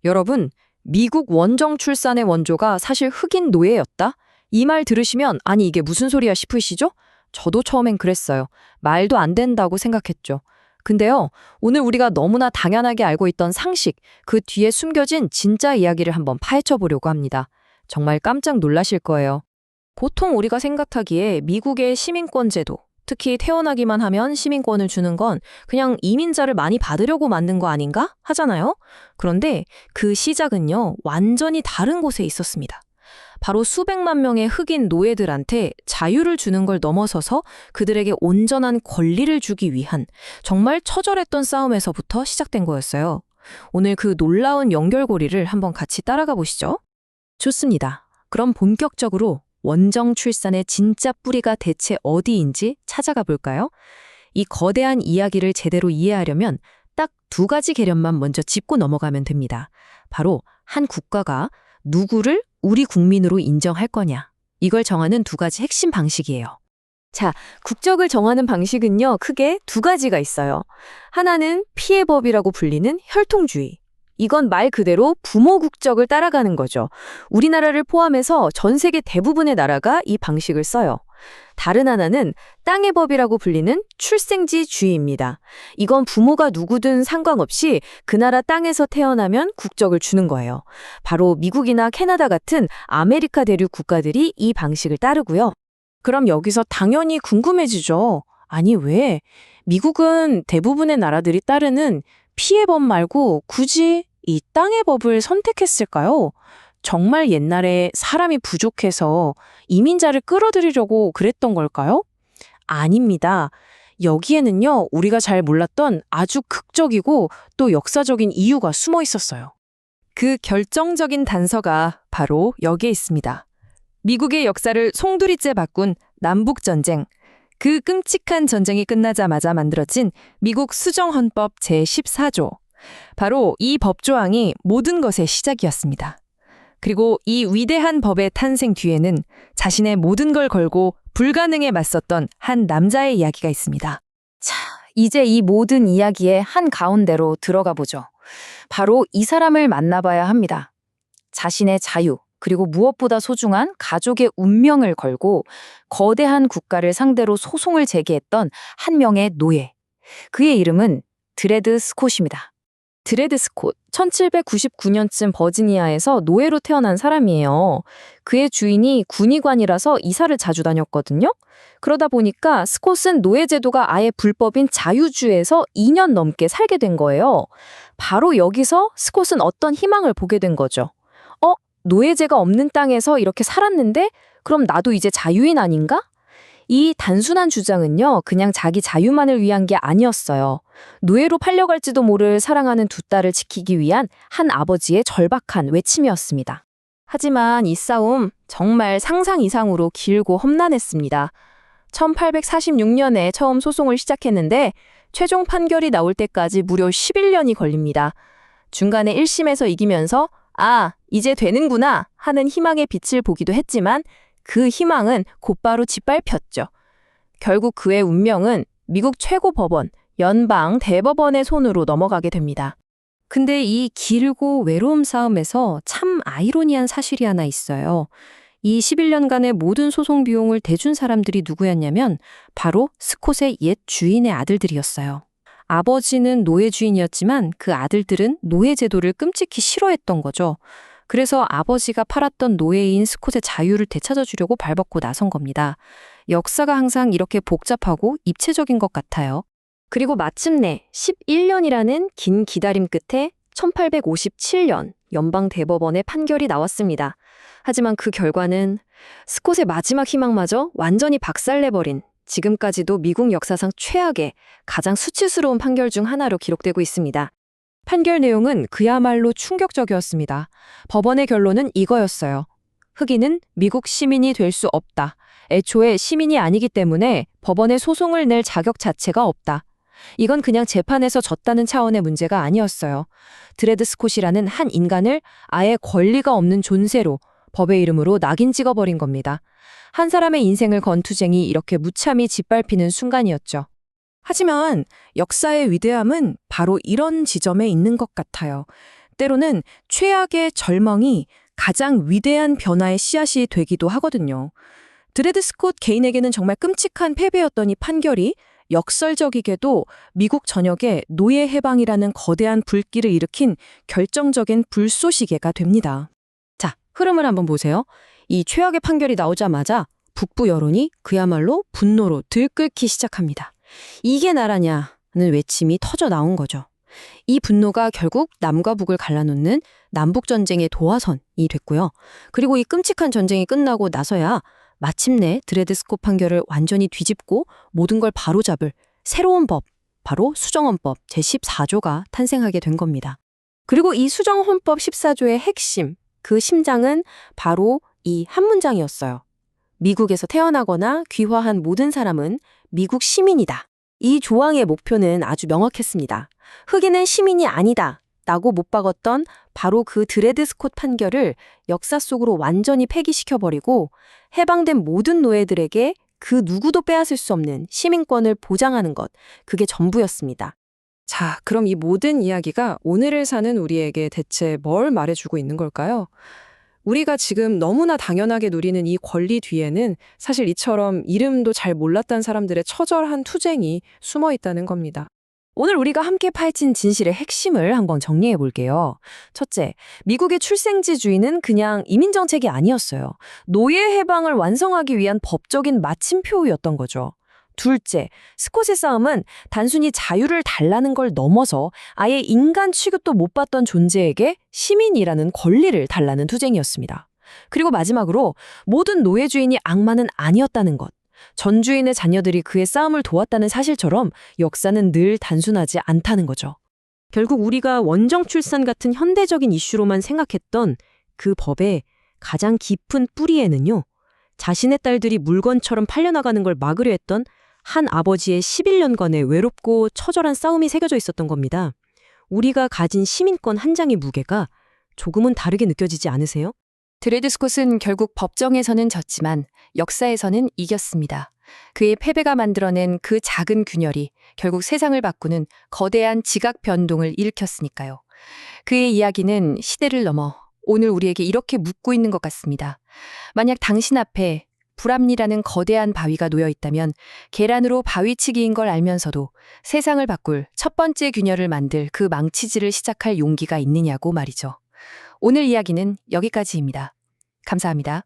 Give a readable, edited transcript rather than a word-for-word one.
여러분, 미국 원정 출산의 원조가 사실 흑인 노예였다? 이 말 들으시면 아니 이게 무슨 소리야 싶으시죠? 저도 처음엔 그랬어요. 말도 안 된다고 생각했죠. 근데요, 오늘 우리가 너무나 당연하게 알고 있던 상식, 그 뒤에 숨겨진 진짜 이야기를 한번 파헤쳐 보려고 합니다. 정말 깜짝 놀라실 거예요. 보통 우리가 생각하기에 미국의 시민권 제도, 특히 태어나기만 하면 시민권을 주는 건 그냥 이민자를 많이 받으려고 만든 거 아닌가 하잖아요. 그런데 그 시작은요, 완전히 다른 곳에 있었습니다. 바로 수백만 명의 흑인 노예들한테 자유를 주는 걸 넘어서서 그들에게 온전한 권리를 주기 위한 정말 처절했던 싸움에서부터 시작된 거였어요. 오늘 그 놀라운 연결고리를 한번 같이 따라가 보시죠. 좋습니다. 그럼 본격적으로 원정 출산의 진짜 뿌리가 대체 어디인지 찾아가 볼까요? 이 거대한 이야기를 제대로 이해하려면 딱 두 가지 개념만 먼저 짚고 넘어가면 됩니다. 바로 한 국가가 누구를 우리 국민으로 인정할 거냐. 이걸 정하는 두 가지 핵심 방식이에요. 자, 국적을 정하는 방식은요, 크게 두 가지가 있어요. 하나는 피해법이라고 불리는 혈통주의. 이건 말 그대로 부모 국적을 따라가는 거죠. 우리나라를 포함해서 전 세계 대부분의 나라가 이 방식을 써요. 다른 하나는 땅의 법이라고 불리는 출생지주의입니다. 이건 부모가 누구든 상관없이 그 나라 땅에서 태어나면 국적을 주는 거예요. 바로 미국이나 캐나다 같은 아메리카 대륙 국가들이 이 방식을 따르고요. 그럼 여기서 당연히 궁금해지죠. 아니 왜? 미국은 대부분의 나라들이 따르는 피해법 말고 굳이 이 땅의 법을 선택했을까요? 정말 옛날에 사람이 부족해서 이민자를 끌어들이려고 그랬던 걸까요? 아닙니다. 여기에는요, 우리가 잘 몰랐던 아주 극적이고 또 역사적인 이유가 숨어 있었어요. 그 결정적인 단서가 바로 여기에 있습니다. 미국의 역사를 송두리째 바꾼 남북전쟁. 그 끔찍한 전쟁이 끝나자마자 만들어진 미국 수정헌법 제14조. 바로 이 법조항이 모든 것의 시작이었습니다. 그리고 이 위대한 법의 탄생 뒤에는 자신의 모든 걸 걸고 불가능에 맞섰던 한 남자의 이야기가 있습니다. 자, 이제 이 모든 이야기의 한 가운데로 들어가 보죠. 바로 이 사람을 만나봐야 합니다. 자신의 자유, 그리고 무엇보다 소중한 가족의 운명을 걸고 거대한 국가를 상대로 소송을 제기했던 한 명의 노예. 그의 이름은 드레드 스콧입니다. 드레드 스콧, 1799년쯤 버지니아에서 노예로 태어난 사람이에요. 그의 주인이 군의관이라서 이사를 자주 다녔거든요. 그러다 보니까 스콧은 노예 제도가 아예 불법인 자유주에서 2년 넘게 살게 된 거예요. 바로 여기서 스콧은 어떤 희망을 보게 된 거죠. 노예제가 없는 땅에서 이렇게 살았는데 그럼 나도 이제 자유인 아닌가? 이 단순한 주장은요, 그냥 자기 자유만을 위한 게 아니었어요. 노예로 팔려갈지도 모를 사랑하는 두 딸을 지키기 위한 한 아버지의 절박한 외침이었습니다. 하지만 이 싸움 정말 상상 이상으로 길고 험난했습니다. 1846년에 처음 소송을 시작했는데 최종 판결이 나올 때까지 무려 11년이 걸립니다. 중간에 1심에서 이기면서 이제 되는구나 하는 희망의 빛을 보기도 했지만 그 희망은 곧바로 짓밟혔죠. 결국 그의 운명은 미국 최고 법원, 연방 대법원의 손으로 넘어가게 됩니다. 근데 이 길고 외로운 싸움에서 참 아이러니한 사실이 하나 있어요. 이 11년간의 모든 소송 비용을 대준 사람들이 누구였냐면 바로 스콧의 옛 주인의 아들들이었어요. 아버지는 노예 주인이었지만 그 아들들은 노예 제도를 끔찍히 싫어했던 거죠. 그래서 아버지가 팔았던 노예인 스콧의 자유를 되찾아주려고 발벗고 나선 겁니다. 역사가 항상 이렇게 복잡하고 입체적인 것 같아요. 그리고 마침내 11년이라는 긴 기다림 끝에 1857년 연방 대법원의 판결이 나왔습니다. 하지만 그 결과는 스콧의 마지막 희망마저 완전히 박살내버린 지금까지도 미국 역사상 최악의 가장 수치스러운 판결 중 하나로 기록되고 있습니다. 판결 내용은 그야말로 충격적이었습니다. 법원의 결론은 이거였어요. 흑인은 미국 시민이 될 수 없다. 애초에 시민이 아니기 때문에 법원에 소송을 낼 자격 자체가 없다. 이건 그냥 재판에서 졌다는 차원의 문제가 아니었어요. 드레드 스콧이라는 한 인간을 아예 권리가 없는 존재로 법의 이름으로 낙인 찍어버린 겁니다. 한 사람의 인생을 건 투쟁이 이렇게 무참히 짓밟히는 순간이었죠. 하지만 역사의 위대함은 바로 이런 지점에 있는 것 같아요. 때로는 최악의 절망이 가장 위대한 변화의 씨앗이 되기도 하거든요. 드레드 스콧 개인에게는 정말 끔찍한 패배였던 이 판결이 역설적이게도 미국 전역에 노예 해방이라는 거대한 불길을 일으킨 결정적인 불쏘시개가 됩니다. 자, 흐름을 한번 보세요. 이 최악의 판결이 나오자마자 북부 여론이 그야말로 분노로 들끓기 시작합니다. 이게 나라냐는 외침이 터져 나온 거죠. 이 분노가 결국 남과 북을 갈라놓는 남북전쟁의 도화선이 됐고요. 그리고 이 끔찍한 전쟁이 끝나고 나서야 마침내 드레드 스콧 판결을 완전히 뒤집고 모든 걸 바로잡을 새로운 법, 바로 수정헌법 제14조가 탄생하게 된 겁니다. 그리고 이 수정헌법 14조의 핵심, 그 심장은 바로 이 한 문장이었어요. 미국에서 태어나거나 귀화한 모든 사람은 미국 시민이다. 이 조항의 목표는 아주 명확했습니다. 흑인은 시민이 아니다 라고 못 박았던 바로 그 드레드 스콧 판결을 역사 속으로 완전히 폐기시켜버리고 해방된 모든 노예들에게 그 누구도 빼앗을 수 없는 시민권을 보장하는 것, 그게 전부였습니다. 자, 그럼 이 모든 이야기가 오늘을 사는 우리에게 대체 뭘 말해주고 있는 걸까요? 우리가 지금 너무나 당연하게 누리는 이 권리 뒤에는 사실 이처럼 이름도 잘 몰랐던 사람들의 처절한 투쟁이 숨어 있다는 겁니다. 오늘 우리가 함께 파헤친 진실의 핵심을 한번 정리해 볼게요. 첫째, 미국의 출생지주의는 그냥 이민정책이 아니었어요. 노예 해방을 완성하기 위한 법적인 마침표였던 거죠. 둘째, 스콧의 싸움은 단순히 자유를 달라는 걸 넘어서 아예 인간 취급도 못 받던 존재에게 시민이라는 권리를 달라는 투쟁이었습니다. 그리고 마지막으로 모든 노예 주인이 악마는 아니었다는 것. 전 주인의 자녀들이 그의 싸움을 도왔다는 사실처럼 역사는 늘 단순하지 않다는 거죠. 결국 우리가 원정 출산 같은 현대적인 이슈로만 생각했던 그 법의 가장 깊은 뿌리에는요, 자신의 딸들이 물건처럼 팔려나가는 걸 막으려 했던 한 아버지의 11년간의 외롭고 처절한 싸움이 새겨져 있었던 겁니다. 우리가 가진 시민권 한 장의 무게가 조금은 다르게 느껴지지 않으세요? 드레드 스콧은 결국 법정에서는 졌지만 역사에서는 이겼습니다. 그의 패배가 만들어낸 그 작은 균열이 결국 세상을 바꾸는 거대한 지각 변동을 일으켰으니까요. 그의 이야기는 시대를 넘어 오늘 우리에게 이렇게 묻고 있는 것 같습니다. 만약 당신 앞에 불합리라는 거대한 바위가 놓여 있다면 계란으로 바위치기인 걸 알면서도 세상을 바꿀 첫 번째 균열을 만들 그 망치질을 시작할 용기가 있느냐고 말이죠. 오늘 이야기는 여기까지입니다. 감사합니다.